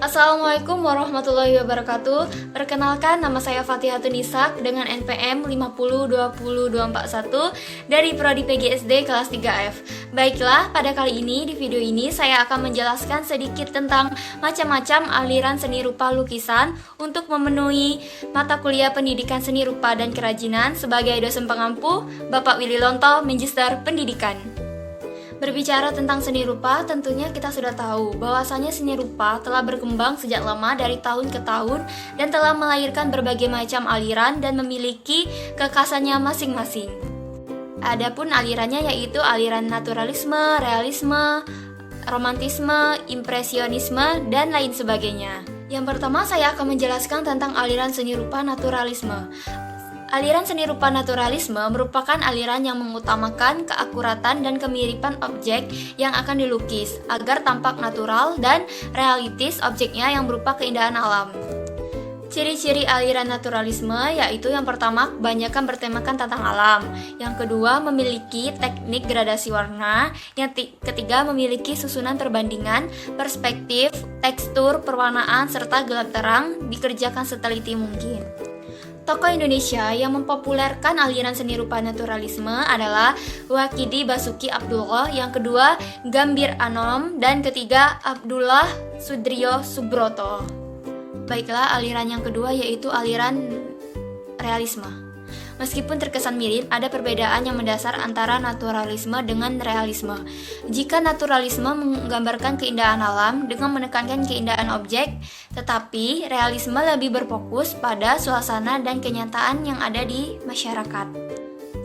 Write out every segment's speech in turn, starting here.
Assalamualaikum warahmatullahi wabarakatuh. Perkenalkan, nama saya Fathihatun Nisa dengan NPM 5020241 dari Prodi PGSD kelas 3F. Baiklah, pada kali ini di video ini saya akan menjelaskan sedikit tentang macam-macam aliran seni rupa lukisan untuk memenuhi mata kuliah Pendidikan Seni Rupa dan Kerajinan sebagai dosen pengampu Bapak Willy Lonto, Magister Pendidikan. Berbicara tentang seni rupa, tentunya kita sudah tahu bahwasanya seni rupa telah berkembang sejak lama dari tahun ke tahun dan telah melahirkan berbagai macam aliran dan memiliki kekhasannya masing-masing. Adapun alirannya yaitu aliran naturalisme, realisme, romantisme, impresionisme, dan lain sebagainya. Yang pertama saya akan menjelaskan tentang aliran seni rupa naturalisme. Aliran seni rupa naturalisme merupakan aliran yang mengutamakan keakuratan dan kemiripan objek yang akan dilukis agar tampak natural dan realistis objeknya yang berupa keindahan alam. Ciri-ciri aliran naturalisme yaitu yang pertama, kebanyakan bertemakan tentang alam. Yang kedua, memiliki teknik gradasi warna. Yang ketiga, memiliki susunan perbandingan, perspektif, tekstur, perwarnaan, serta gelap terang dikerjakan seteliti mungkin. Tokoh Indonesia yang mempopulerkan aliran seni rupa naturalisme adalah Wakidi Basuki Abdullah, yang kedua Gambir Anom, dan ketiga Abdullah Sudrio Subroto. Baiklah, aliran yang kedua yaitu aliran realisme. Meskipun terkesan mirip, ada perbedaan yang mendasar antara naturalisme dengan realisme. Jika naturalisme menggambarkan keindahan alam dengan menekankan keindahan objek, tetapi realisme lebih berfokus pada suasana dan kenyataan yang ada di masyarakat.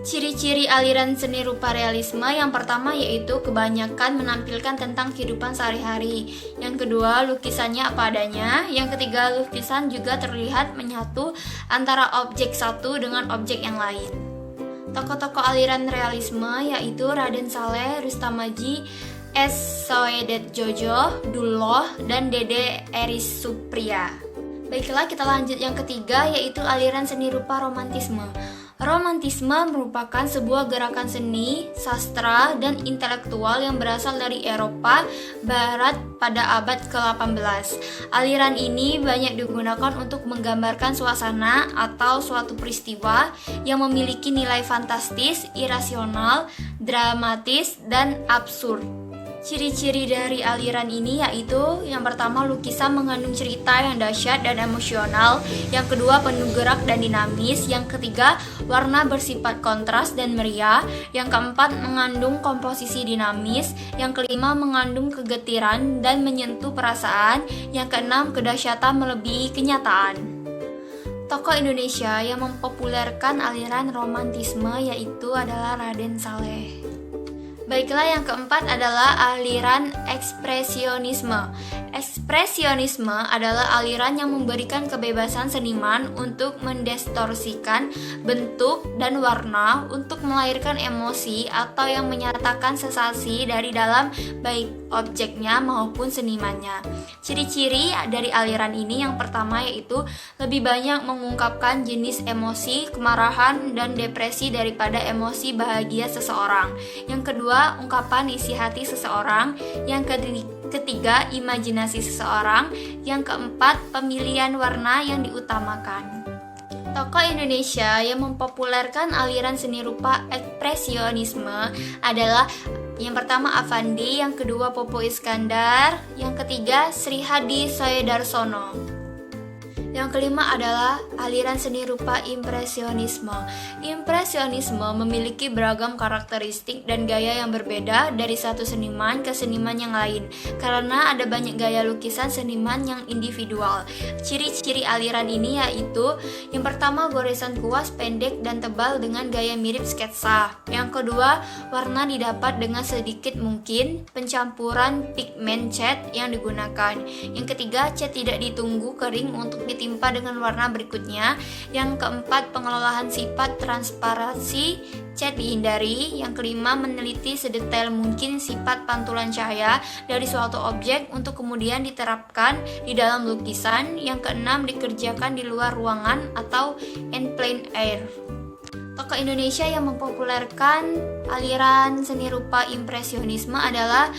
Ciri-ciri aliran seni rupa realisme yang pertama yaitu kebanyakan menampilkan tentang kehidupan sehari-hari. Yang kedua, lukisannya apa adanya. Yang ketiga, lukisan juga terlihat menyatu antara objek satu dengan objek yang lain. Tokoh-tokoh aliran realisme yaitu Raden Saleh, Rustamaji, S. Soedet Jojo, Duloh, dan Dede Eris Supriya. Baiklah, kita lanjut yang ketiga yaitu aliran seni rupa romantisme. Romantisme merupakan sebuah gerakan seni, sastra, dan intelektual yang berasal dari Eropa Barat pada abad ke-18. Aliran ini banyak digunakan untuk menggambarkan suasana atau suatu peristiwa yang memiliki nilai fantastis, irasional, dramatis, dan absurd. Ciri-ciri dari aliran ini yaitu yang pertama, lukisan mengandung cerita yang dahsyat dan emosional. Yang kedua, penuh gerak dan dinamis. Yang ketiga, warna bersifat kontras dan meriah. Yang keempat, mengandung komposisi dinamis. Yang kelima, mengandung kegetiran dan menyentuh perasaan. Yang keenam, kedahsyatan melebihi kenyataan. Tokoh Indonesia yang mempopulerkan aliran romantisme yaitu adalah Raden Saleh. Baiklah, yang keempat adalah aliran ekspresionisme. Ekspresionisme adalah aliran yang memberikan kebebasan seniman untuk mendistorsikan bentuk dan warna untuk melahirkan emosi atau yang menyatakan sensasi dari dalam baik objeknya maupun senimannya. Ciri-ciri dari aliran ini yang pertama yaitu lebih banyak mengungkapkan jenis emosi, kemarahan, dan depresi daripada emosi bahagia seseorang. Yang kedua, ungkapan isi hati seseorang. Yang ketiga, imajinasi seseorang. Yang keempat, pemilihan warna yang diutamakan. Tokoh Indonesia yang mempopulerkan aliran seni rupa ekspresionisme adalah yang pertama Avandi, yang kedua Popo Iskandar, yang ketiga Sri Hadi Soedarsono. Yang kelima adalah aliran seni rupa impresionisme. Impresionisme memiliki beragam karakteristik dan gaya yang berbeda dari satu seniman ke seniman yang lain karena ada banyak gaya lukisan seniman yang individual. Ciri-ciri aliran ini yaitu yang pertama, goresan kuas pendek dan tebal dengan gaya mirip sketsa. Yang kedua, warna didapat dengan sedikit mungkin pencampuran pigmen cat yang digunakan. Yang ketiga, cat tidak ditunggu kering untuk ditimpa dengan warna berikutnya. Yang keempat, pengelolaan sifat transparansi cat dihindari. Yang kelima, meneliti sedetail mungkin sifat pantulan cahaya dari suatu objek untuk kemudian diterapkan di dalam lukisan. Yang keenam, dikerjakan di luar ruangan atau in plein air. Tokoh Indonesia yang mempopulerkan aliran seni rupa impresionisme adalah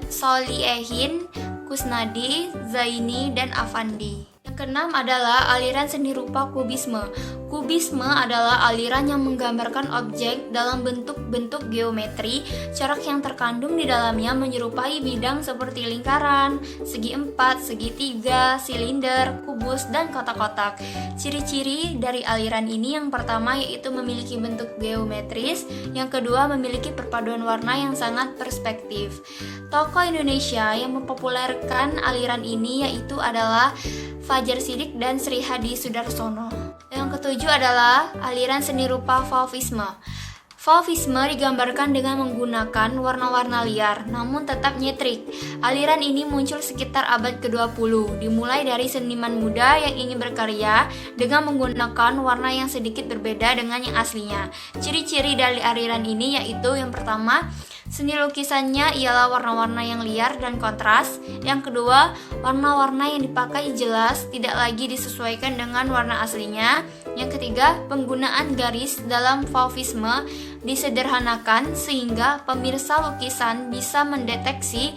Solihin, Kusnadi, Zaini, dan Afandi. Yang keenam adalah aliran seni rupa kubisme. Kubisme adalah aliran yang menggambarkan objek dalam bentuk-bentuk geometri. Corak yang terkandung di dalamnya menyerupai bidang seperti lingkaran, segi empat, segi tiga, silinder, kubus, dan kotak-kotak. Ciri-ciri dari aliran ini yang pertama yaitu memiliki bentuk geometris, yang kedua memiliki perpaduan warna yang sangat perspektif. Tokoh Indonesia yang mempopulerkan aliran ini yaitu adalah Fajar Sidik dan Sri Hadi Sudarsono. Yang ketujuh adalah aliran seni rupa Fauvisme. Fauvisme digambarkan dengan menggunakan warna-warna liar, namun tetap nyentrik. Aliran ini muncul sekitar abad ke-20, dimulai dari seniman muda yang ingin berkarya dengan menggunakan warna yang sedikit berbeda dengan yang aslinya. Ciri-ciri dari aliran ini yaitu yang pertama, seni lukisannya ialah warna-warna yang liar dan kontras. Yang kedua, warna-warna yang dipakai jelas, tidak lagi disesuaikan dengan warna aslinya. Yang ketiga, penggunaan garis dalam Fauvisme disederhanakan sehingga pemirsa lukisan bisa mendeteksi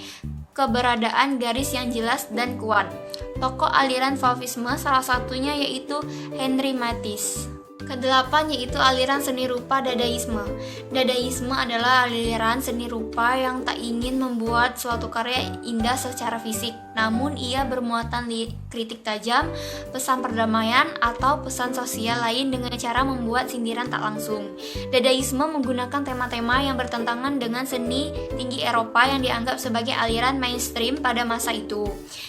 keberadaan garis yang jelas dan kuat. Tokoh aliran Fauvisme salah satunya yaitu Henri Matisse. Kedelapan yaitu aliran seni rupa Dadaisme. Dadaisme adalah aliran seni rupa yang tak ingin membuat suatu karya indah secara fisik, namun ia bermuatan kritik tajam, pesan perdamaian, atau pesan sosial lain dengan cara membuat sindiran tak langsung. Dadaisme menggunakan tema-tema yang bertentangan dengan seni tinggi Eropa yang dianggap sebagai aliran mainstream pada masa itu.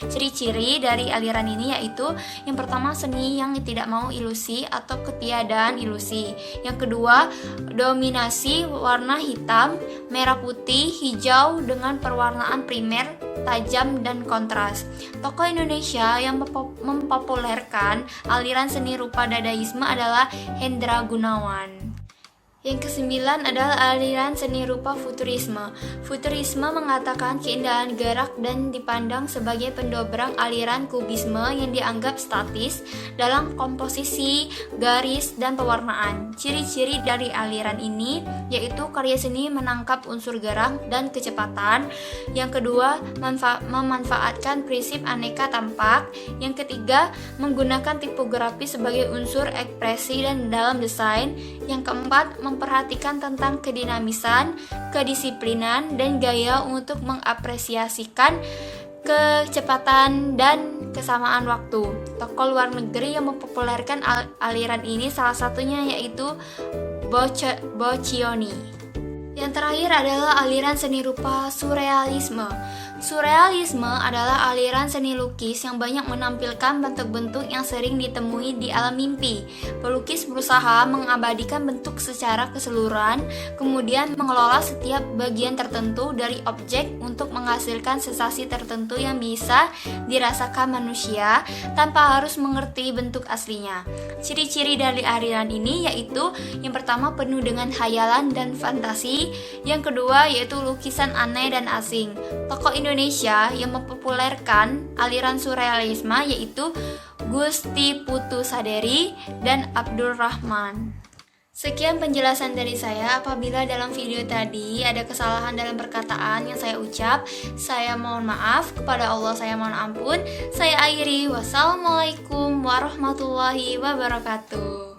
Ciri-ciri dari aliran ini yaitu yang pertama, seni yang tidak mau ilusi atau ketiadaan ilusi. Yang kedua, dominasi warna hitam, merah putih, hijau dengan perwarnaan primer, tajam, dan kontras. Tokoh Indonesia yang mempopulerkan aliran seni rupa Dadaisme adalah Hendra Gunawan. Yang kesembilan adalah aliran seni rupa Futurisme. Futurisme mengatakan keindahan gerak dan dipandang sebagai pendobrak aliran Kubisme yang dianggap statis dalam komposisi, garis, dan pewarnaan. Ciri-ciri dari aliran ini yaitu karya seni menangkap unsur gerak dan kecepatan. Yang kedua, memanfaatkan prinsip aneka tampak. Yang ketiga, menggunakan tipografi sebagai unsur ekspresi dan dalam desain. Yang keempat, memperhatikan tentang kedinamisan, kedisiplinan, dan gaya untuk mengapresiasikan kecepatan dan kesamaan waktu. Tokoh luar negeri yang mempopulerkan aliran ini salah satunya yaitu Boccioni. Yang terakhir adalah aliran seni rupa Surrealisme. Surrealisme adalah aliran seni lukis yang banyak menampilkan bentuk-bentuk yang sering ditemui di alam mimpi. Pelukis berusaha mengabadikan bentuk secara keseluruhan, kemudian mengelola setiap bagian tertentu dari objek untuk menghasilkan sensasi tertentu yang bisa dirasakan manusia tanpa harus mengerti bentuk aslinya. Ciri-ciri dari aliran ini yaitu yang pertama, penuh dengan khayalan dan fantasi. Yang kedua yaitu lukisan aneh dan asing. Tokoh Indonesia yang mempopulerkan aliran surrealisme yaitu Gusti Putu Saderi dan Abdul Rahman. Sekian penjelasan dari saya. Apabila dalam video tadi ada kesalahan dalam perkataan yang saya ucap, saya mohon maaf. Kepada Allah saya mohon ampun. Saya akhiri. Wassalamualaikum warahmatullahi wabarakatuh.